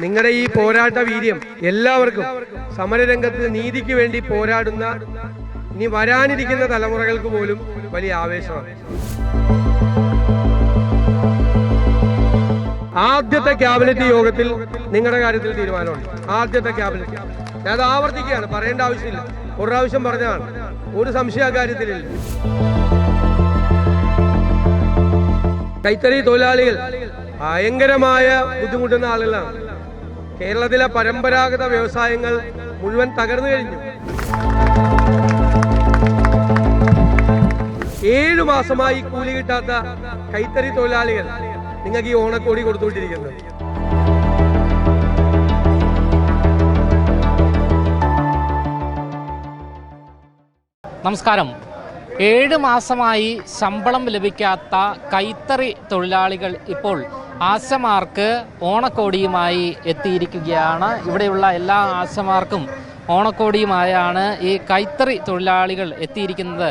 നിങ്ങളുടെ ഈ പോരാട്ട വീര്യം എല്ലാവർക്കും സമരരംഗത്ത് നീതിക്ക് വേണ്ടി പോരാടുന്ന ഇനി വരാനിരിക്കുന്ന തലമുറകൾക്ക് പോലും വലിയ ആവേശമാണ്. ആദ്യത്തെ ക്യാബിനറ്റ് യോഗത്തിൽ നിങ്ങളുടെ കാര്യത്തിൽ തീരുമാനമുണ്ട്. ആദ്യത്തെ ക്യാബിനറ്റ്, ഞാൻ അത് ആവർത്തിക്കുകയാണ്, പറയേണ്ട ആവശ്യമില്ല, ഒരു പ്രാവശ്യം പറഞ്ഞതാണ്, ഒരു സംശയ കാര്യത്തിലില്ല. കൈത്തറി തൊഴിലാളികൾ ഭയങ്കരമായ ബുദ്ധിമുട്ടുന്ന ആളുകളാണ്. കേരളത്തിലെ പരമ്പരാഗത വ്യവസായങ്ങൾ മുഴുവൻ തകർന്നു കഴിഞ്ഞു. 7 മാസമായി കൂലി കിട്ടാത്ത കൈത്തറി തൊഴിലാളികൾ നിങ്ങൾക്ക് ഈ ഓണക്കോടി കൊടുത്തുകൊണ്ടിരിക്കുന്നത്. നമസ്കാരം. 7 മാസമായി ശമ്പളം ലഭിക്കാത്ത കൈത്തറി തൊഴിലാളികൾ ഇപ്പോൾ ആശമാർക്ക് ഓണക്കോടിയുമായി എത്തിയിരിക്കുകയാണ്. ഇവിടെയുള്ള എല്ലാ ആശമാർക്കും ഓണക്കോടിയുമായാണ് ഈ കൈത്തറി തൊഴിലാളികൾ എത്തിയിരിക്കുന്നത്.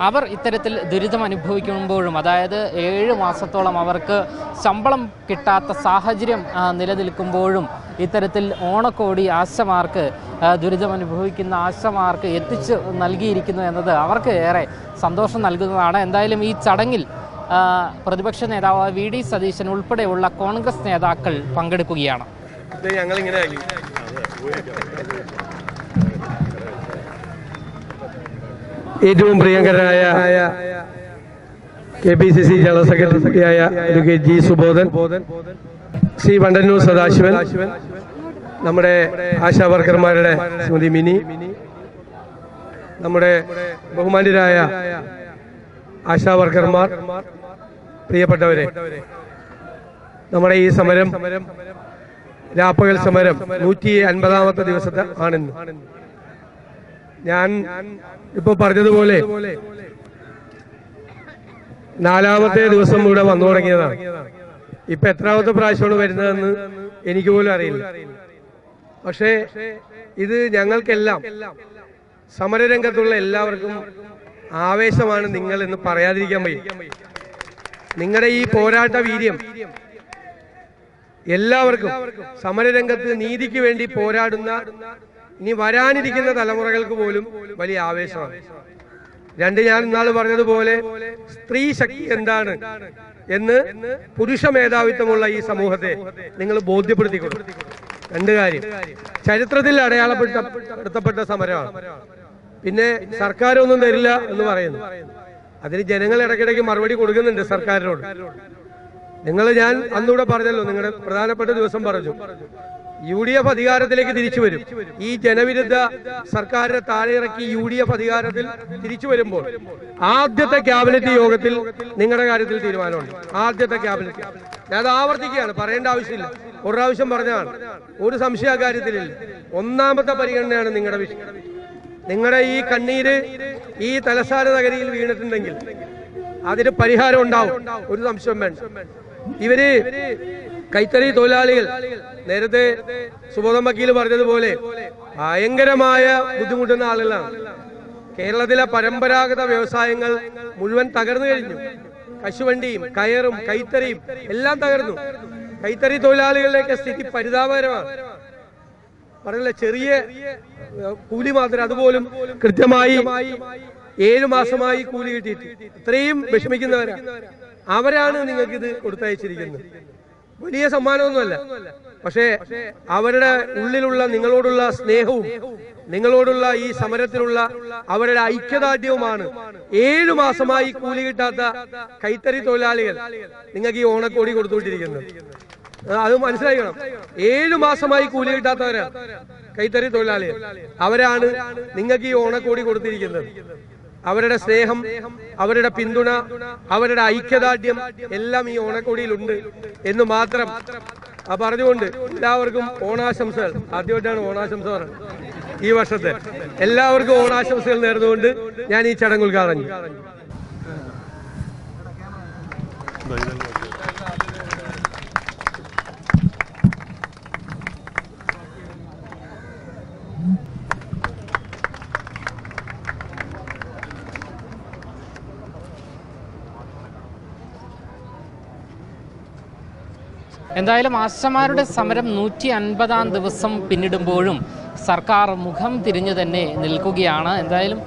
അവർ ഇത്തരത്തിൽ ദുരിതം അനുഭവിക്കുമ്പോഴും, അതായത് 7 മാസത്തോളം അവർക്ക് ശമ്പളം കിട്ടാത്ത സാഹചര്യം നിലനിൽക്കുമ്പോഴും ഇത്തരത്തിൽ ഓണക്കോടി ആശമാർക്ക്, ദുരിതമനുഭവിക്കുന്ന ആശമാർക്ക് എത്തിച്ചു നൽകിയിരിക്കുന്നു എന്നത് അവർക്ക് ഏറെ സന്തോഷം നൽകുന്നതാണ്. എന്തായാലും ഈ ചടങ്ങിൽ പ്രതിപക്ഷ നേതാവ് VD സതീശൻ ഉൾപ്പെടെയുള്ള കോൺഗ്രസ് നേതാക്കൾ പങ്കെടുക്കുകയാണ്. ഏറ്റവും പ്രിയങ്കരനായ KPCC ജനറൽ സെക്രട്ടറിയായ അഡ്വക്കേറ്റ് G. സുബോധൻ, ശ്രീ വണ്ടന്നൂർ സദാശിവൻ, നമ്മുടെ ആശാ വർക്കർമാരുടെ ശ്രീമതി മിനി, നമ്മുടെ ബഹുമാന്യരായ ആശാ വർക്കർമാർ, പ്രിയപ്പെട്ടവരെ, നമ്മുടെ ഈ സമരം, രാപ്പകൽ സമരം 150ാമത്തെ ദിവസത്തെ ആണെന്ന് ഞാൻ ഇപ്പൊ പറഞ്ഞതുപോലെ 4ാമത്തെ ദിവസം ഇവിടെ വന്നു തുടങ്ങിയതാണ്. ഇപ്പൊ എത്രാമത്തെ പ്രാവശ്യമാണ് വരുന്നതെന്ന് എനിക്ക് പോലും അറിയില്ല. പക്ഷേ ഇത് ഞങ്ങൾക്കെല്ലാം, സമരരംഗത്തുള്ള എല്ലാവർക്കും ആവേശമാണ് നിങ്ങൾ എന്ന് പറയാതിരിക്കാൻ വയ്യ. നിങ്ങളുടെ ഈ പോരാട്ട വീര്യം എല്ലാവർക്കും സമരരംഗത്ത് നീതിക്ക് വേണ്ടി പോരാടുന്ന ഇനി വരാനിരിക്കുന്ന തലമുറകൾക്ക് പോലും വലിയ ആവേശമാണ്. ഞാൻ ഇന്നാള് പറഞ്ഞതുപോലെ സ്ത്രീ ശക്തി എന്താണ് എന്ന് പുരുഷ മേധാവിത്വമുള്ള ഈ സമൂഹത്തെ നിങ്ങൾ ബോധ്യപ്പെടുത്തി കൊടുക്കും. 2 കാര്യം, ചരിത്രത്തിൽ അടയാളപ്പെടുത്തപ്പെട്ട സമരമാണ്. പിന്നെ സർക്കാരൊന്നും തരില്ല എന്ന് പറയുന്നു. അതിന് ജനങ്ങൾ ഇടയ്ക്കിടയ്ക്ക് മറുപടി കൊടുക്കുന്നുണ്ട് സർക്കാരിനോട്. ഞാൻ അന്നിവിടെ പറഞ്ഞല്ലോ, നിങ്ങളുടെ പ്രധാനപ്പെട്ട ദിവസം പറഞ്ഞു, UDF അധികാരത്തിലേക്ക് തിരിച്ചു വരും. ഈ ജനവിരുദ്ധ സർക്കാരിനെ താഴെ ഇറക്കി UDF അധികാരത്തിൽ തിരിച്ചു വരുമ്പോൾ ആദ്യത്തെ ക്യാബിനറ്റ് യോഗത്തിൽ നിങ്ങളുടെ കാര്യത്തിൽ തീരുമാനമുണ്ട്. ആദ്യത്തെ ക്യാബിനറ്റ്, ഞാൻ അത് ആവർത്തിക്കുകയാണ്, പറയേണ്ട ആവശ്യമില്ല, ഒരു പ്രാവശ്യം പറഞ്ഞതാണ്, ഒരു സംശയ കാര്യത്തിലില്ല. 1ാമത്തെ പരിഗണനയാണ് നിങ്ങളുടെ വിഷയം. നിങ്ങളുടെ ഈ കണ്ണീര് ഈ തലസ്ഥാന നഗരിയിൽ വീണിട്ടുണ്ടെങ്കിൽ അതിന് പരിഹാരം ഉണ്ടാവും, ഒരു സംശയം വേണ്ട. ഇവര് കൈത്തറി തൊഴിലാളികൾ, നേരത്തെ സുബോധൻ വക്കീൽ പറഞ്ഞതുപോലെ ഭയങ്കരമായ ബുദ്ധിമുട്ടുന്ന ആളുകളാണ്. കേരളത്തിലെ പരമ്പരാഗത വ്യവസായങ്ങൾ മുഴുവൻ തകർന്നു കഴിഞ്ഞു. കശുവണ്ടിയും കയറും കൈത്തറിയും എല്ലാം തകർന്നു. കൈത്തറി തൊഴിലാളികളുടെയൊക്കെ സ്ഥിതി പരിതാപകരമാണ്. പറഞ്ഞില്ല, ചെറിയ കൂലി മാത്രം, അതുപോലും കൃത്യമായി 7 മാസമായി കൂലി കിട്ടിയിട്ട് ഇത്രയും വിഷമിക്കുന്നവരാണ്. അവരാണ് നിങ്ങൾക്ക് ഇത് കൊടുത്തയച്ചിരിക്കുന്നത്. വലിയ സമ്മാനമൊന്നുമല്ല, പക്ഷേ അവരുടെ ഉള്ളിലുള്ള നിങ്ങളോടുള്ള സ്നേഹവും നിങ്ങളോടുള്ള ഈ സമരത്തിലുള്ള അവരുടെ ഐക്യദാർഢ്യവുമാണ് 7 മാസമായി കൂലി കിട്ടാത്ത കൈത്തറി തൊഴിലാളികൾ നിങ്ങൾക്ക് ഈ ഓണക്കോടി കൊടുത്തുകൊണ്ടിരിക്കുന്നത്. അത് മനസ്സിലാക്കണം. 7 മാസമായി കൂലി കിട്ടാത്തവരാണ് കൈത്തറി തൊഴിലാളികൾ. അവരാണ് നിങ്ങൾക്ക് ഈ ഓണക്കോടി കൊടുത്തിരിക്കുന്നത്. അവരുടെ സ്നേഹം, അവരുടെ പിന്തുണ, അവരുടെ ഐക്യദാർഢ്യം എല്ലാം ഈ ഓണക്കോടിയിലുണ്ട് എന്ന് മാത്രം പറഞ്ഞുകൊണ്ട് എല്ലാവർക്കും ഓണാശംസകൾ. ആദ്യമായിട്ടാണ് ഓണാശംസ പറയുന്നത് ഈ വർഷത്തെ. എല്ലാവർക്കും ഓണാശംസകൾ നേർന്നുകൊണ്ട് ഞാൻ ഈ ചടങ്ങ് ഉദ്ഘാടനം ചെയ്യും. എന്തായാലും ആശമാരുടെ സമരം 150-ാം ദിവസം പിന്നിടുമ്പോഴും സർക്കാർ മുഖം തിരിഞ്ഞു തന്നെ നിൽക്കുകയാണ്. എന്തായാലും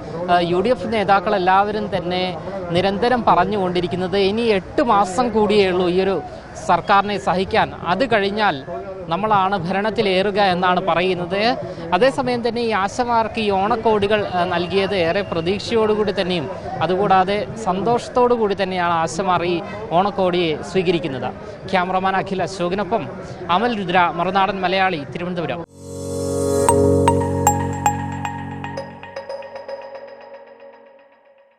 UDF നേതാക്കളെല്ലാവരും തന്നെ നിരന്തരം പറഞ്ഞുകൊണ്ടിരിക്കുന്നത് ഇനി 8 മാസം കൂടിയേ ഉള്ളൂ ഈ ഒരു സർക്കാരിനെ സഹിക്കാൻ, അത് കഴിഞ്ഞാൽ നമ്മളാണ് ഭരണത്തിലേറുക എന്നാണ് പറയുന്നത്. അതേസമയം തന്നെ ഈ ആശമാർക്ക് ഈ ഓണക്കോടികൾ നൽകിയത് ഏറെ പ്രതീക്ഷയോടുകൂടി തന്നെയും അതുകൂടാതെ സന്തോഷത്തോടു കൂടി തന്നെയാണ് ആശമാർ ഈ ഓണക്കോടിയെ സ്വീകരിക്കുന്നത്. ക്യാമറമാൻ അഖിൽ അശോകിനൊപ്പം അമൽ രുദ്ര, മറുനാടൻ മലയാളി, തിരുവനന്തപുരം.